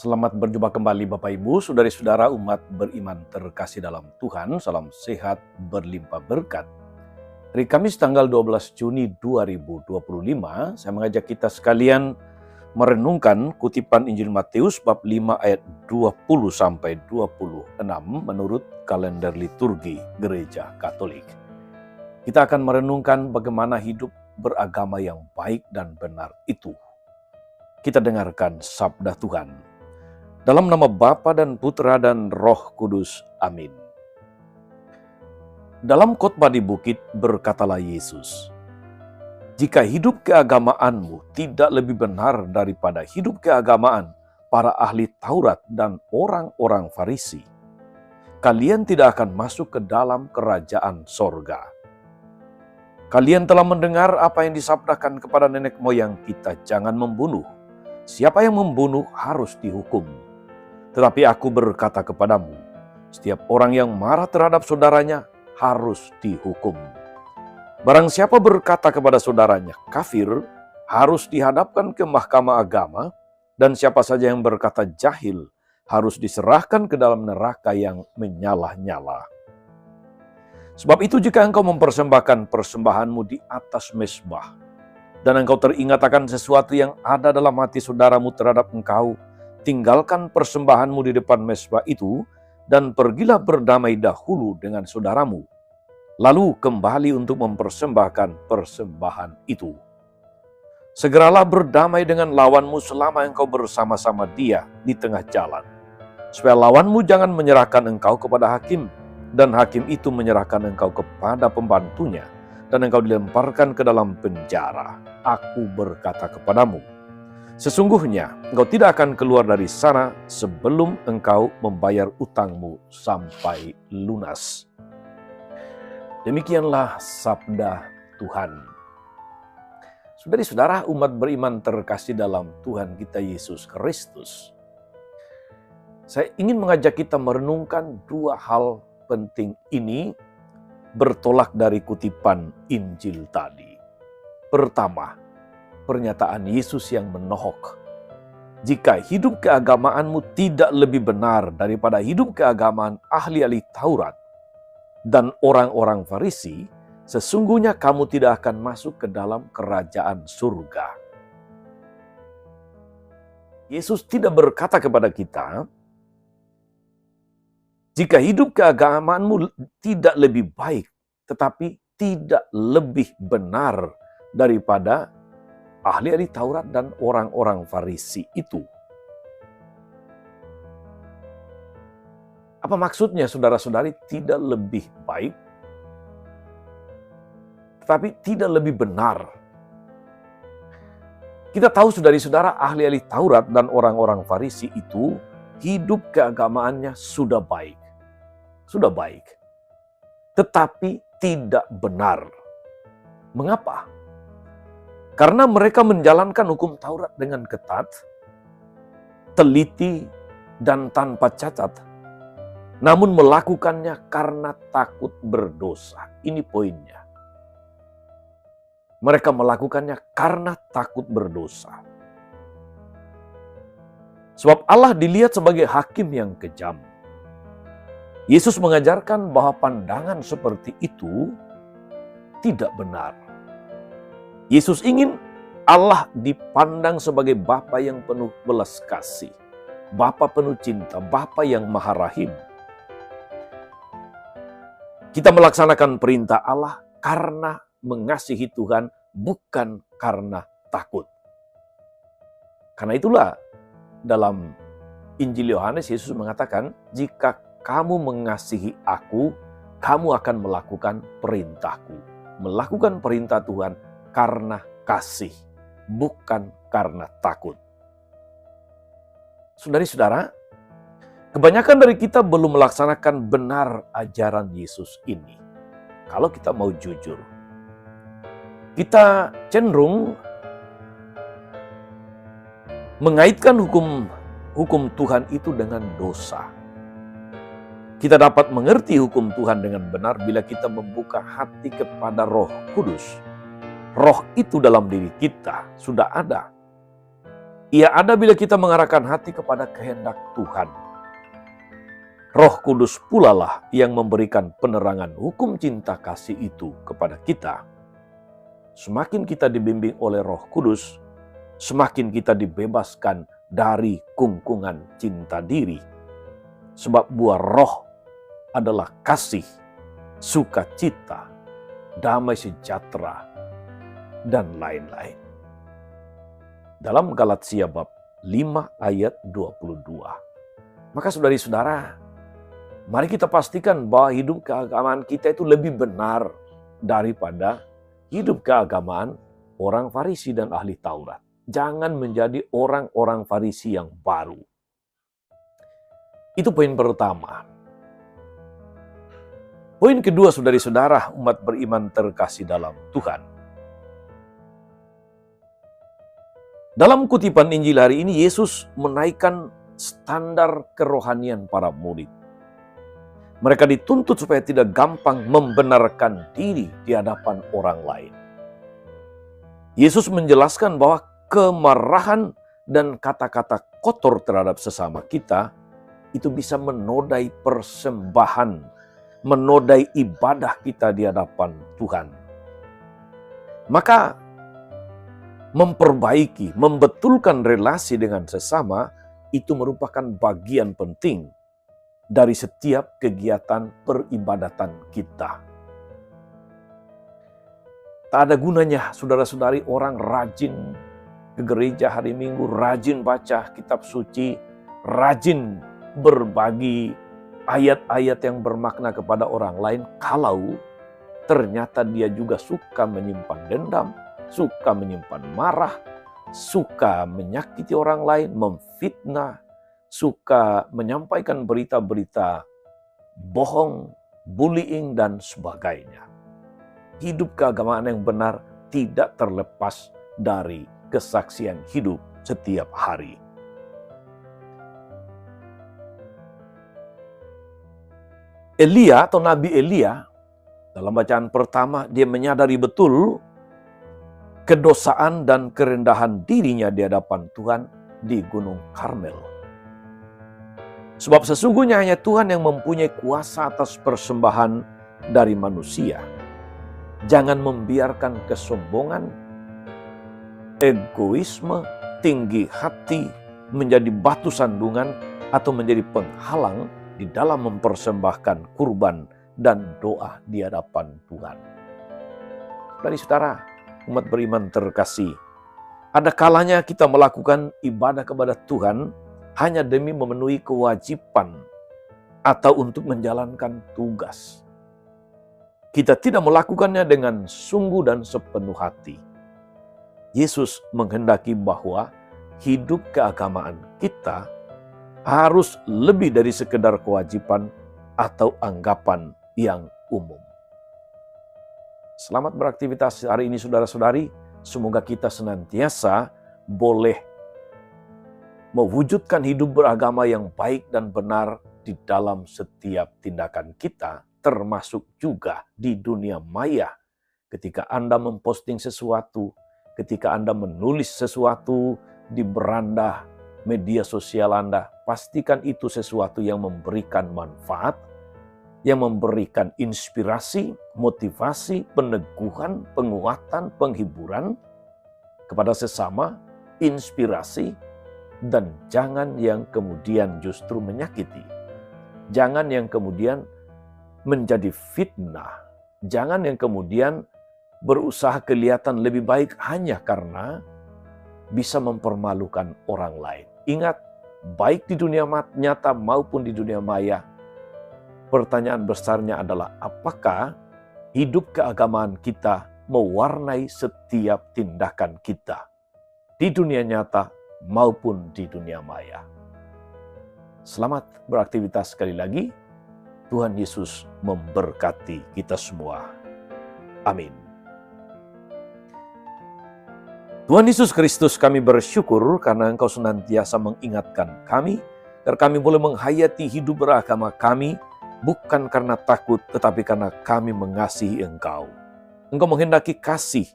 Selamat berjumpa kembali Bapak Ibu, saudari-saudara umat beriman terkasih dalam Tuhan. Salam sehat berlimpah berkat. Hari Kamis tanggal 12 Juni 2025, saya mengajak kita sekalian merenungkan kutipan Injil Matius bab 5 ayat 20 sampai 26 menurut kalender liturgi Gereja Katolik. Kita akan merenungkan bagaimana hidup beragama yang baik dan benar itu. Kita dengarkan sabda Tuhan. Dalam nama Bapa dan Putra dan Roh Kudus. Amin. Dalam khotbah di bukit berkatalah Yesus, "Jika hidup keagamaanmu tidak lebih benar daripada hidup keagamaan para ahli Taurat dan orang-orang Farisi, kalian tidak akan masuk ke dalam kerajaan sorga. Kalian telah mendengar apa yang disabdakan kepada nenek moyang kita, jangan membunuh. Siapa yang membunuh harus dihukum. Tetapi aku berkata kepadamu, setiap orang yang marah terhadap saudaranya harus dihukum. Barang siapa berkata kepada saudaranya kafir, harus dihadapkan ke mahkamah agama, dan siapa saja yang berkata jahil, harus diserahkan ke dalam neraka yang menyala-nyala. Sebab itu jika engkau mempersembahkan persembahanmu di atas mezbah, dan engkau teringat akan sesuatu yang ada dalam hati saudaramu terhadap engkau, tinggalkan persembahanmu di depan mezbah itu, dan pergilah berdamai dahulu dengan saudaramu. Lalu kembali untuk mempersembahkan persembahan itu. Segeralah berdamai dengan lawanmu selama engkau bersama-sama dia di tengah jalan, supaya lawanmu jangan menyerahkan engkau kepada hakim, dan hakim itu menyerahkan engkau kepada pembantunya, dan engkau dilemparkan ke dalam penjara. Aku berkata kepadamu, sesungguhnya engkau tidak akan keluar dari sana sebelum engkau membayar utangmu sampai lunas." Demikianlah sabda Tuhan. Saudari-saudara umat beriman terkasih dalam Tuhan kita Yesus Kristus, saya ingin mengajak kita merenungkan dua hal penting ini bertolak dari kutipan Injil tadi. Pertama, pernyataan Yesus yang menohok. Jika hidup keagamaanmu tidak lebih benar daripada hidup keagamaan ahli-ahli Taurat dan orang-orang Farisi, sesungguhnya kamu tidak akan masuk ke dalam kerajaan surga. Yesus tidak berkata kepada kita, jika hidup keagamaanmu tidak lebih baik, tetapi tidak lebih benar daripada ahli-ahli Taurat dan orang-orang Farisi itu. Apa maksudnya saudara-saudari tidak lebih baik, tetapi tidak lebih benar? Kita tahu saudari-saudara ahli-ahli Taurat dan orang-orang Farisi itu hidup keagamaannya sudah baik. Sudah baik. Tetapi tidak benar. Mengapa? Karena mereka menjalankan hukum Taurat dengan ketat, teliti, dan tanpa cacat, namun melakukannya karena takut berdosa. Ini poinnya. Mereka melakukannya karena takut berdosa. Sebab Allah dilihat sebagai hakim yang kejam. Yesus mengajarkan bahwa pandangan seperti itu tidak benar. Yesus ingin Allah dipandang sebagai Bapa yang penuh belas kasih, Bapa penuh cinta, Bapa yang maha rahim. Kita melaksanakan perintah Allah karena mengasihi Tuhan, bukan karena takut. Karena itulah dalam Injil Yohanes Yesus mengatakan, jika kamu mengasihi aku, kamu akan melakukan perintahku. Melakukan perintah Tuhan karena kasih, bukan karena takut. Saudari-saudara, kebanyakan dari kita belum melaksanakan benar ajaran Yesus ini. Kalau kita mau jujur, kita cenderung mengaitkan hukum Tuhan itu dengan dosa. Kita dapat mengerti hukum Tuhan dengan benar bila kita membuka hati kepada Roh Kudus. Roh itu dalam diri kita sudah ada. Ia ada bila kita mengarahkan hati kepada kehendak Tuhan. Roh Kudus pula lah yang memberikan penerangan hukum cinta kasih itu kepada kita. Semakin kita dibimbing oleh Roh Kudus, semakin kita dibebaskan dari kungkungan cinta diri. Sebab buah roh adalah kasih, sukacita, damai sejahtera, dan lain-lain. Dalam Galatia bab 5 ayat 22. Maka saudari-saudara, mari kita pastikan bahwa hidup keagamaan kita itu lebih benar daripada hidup keagamaan orang Farisi dan ahli Taurat. Jangan menjadi orang-orang Farisi yang baru. Itu poin pertama. Poin kedua, saudari-saudara, umat beriman terkasih dalam Tuhan. Dalam kutipan Injil hari ini, Yesus menaikkan standar kerohanian para murid. Mereka dituntut supaya tidak gampang membenarkan diri di hadapan orang lain. Yesus menjelaskan bahwa kemarahan dan kata-kata kotor terhadap sesama kita itu bisa menodai persembahan, menodai ibadah kita di hadapan Tuhan. Maka memperbaiki, membetulkan relasi dengan sesama itu merupakan bagian penting dari setiap kegiatan peribadatan kita. Tak ada gunanya, saudara-saudari, orang rajin ke gereja hari Minggu, rajin baca kitab suci, rajin berbagi ayat-ayat yang bermakna kepada orang lain, kalau ternyata dia juga suka menyimpan dendam, suka menyimpan marah, suka menyakiti orang lain, memfitnah, suka menyampaikan berita-berita bohong, bullying, dan sebagainya. Hidup keagamaan yang benar tidak terlepas dari kesaksian hidup setiap hari. Elia atau Nabi Elia, dalam bacaan pertama, dia menyadari betul kedosaan dan kerendahan dirinya di hadapan Tuhan di Gunung Karmel. Sebab sesungguhnya hanya Tuhan yang mempunyai kuasa atas persembahan dari manusia. Jangan membiarkan kesombongan, egoisme, tinggi hati menjadi batu sandungan atau menjadi penghalang di dalam mempersembahkan kurban dan doa di hadapan Tuhan. Saudara, umat beriman terkasih, ada kalanya kita melakukan ibadah kepada Tuhan hanya demi memenuhi kewajiban atau untuk menjalankan tugas. Kita tidak melakukannya dengan sungguh dan sepenuh hati. Yesus menghendaki bahwa hidup keagamaan kita harus lebih dari sekedar kewajiban atau anggapan yang umum. Selamat beraktivitas hari ini, saudara-saudari. Semoga kita senantiasa boleh mewujudkan hidup beragama yang baik dan benar di dalam setiap tindakan kita, termasuk juga di dunia maya. Ketika Anda memposting sesuatu, ketika Anda menulis sesuatu di beranda media sosial Anda, pastikan itu sesuatu yang memberikan manfaat, yang memberikan inspirasi, motivasi, peneguhan, penguatan, penghiburan kepada sesama, inspirasi, dan jangan yang kemudian justru menyakiti. Jangan yang kemudian menjadi fitnah. Jangan yang kemudian berusaha kelihatan lebih baik hanya karena bisa mempermalukan orang lain. Ingat, baik di dunia nyata maupun di dunia maya, pertanyaan besarnya adalah apakah hidup keagamaan kita mewarnai setiap tindakan kita di dunia nyata maupun di dunia maya. Selamat beraktivitas sekali lagi. Tuhan Yesus memberkati kita semua. Amin. Tuhan Yesus Kristus, kami bersyukur karena Engkau senantiasa mengingatkan kami, agar kami boleh menghayati hidup beragama kami, bukan karena takut, tetapi karena kami mengasihi Engkau. Engkau menghendaki kasih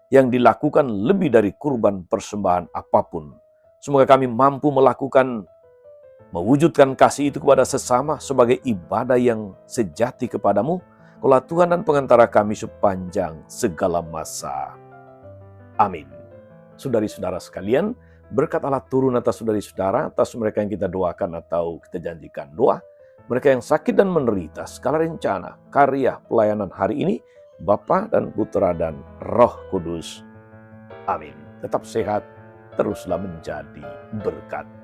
yang dilakukan lebih dari kurban persembahan apapun, Semoga kami mampu mewujudkan kasih itu kepada sesama sebagai ibadah yang sejati kepadamu. Kaulah Tuhan dan pengantara kami sepanjang segala masa. Amin. Saudari-saudara sekalian, berkat Allah turun atas saudari-saudara, atas mereka yang kita doakan atau kita janjikan doa. Mereka yang sakit dan menderita, segala rencana, karya, pelayanan hari ini, Bapa dan Putra dan Roh Kudus. Amin. Tetap sehat, teruslah menjadi berkat.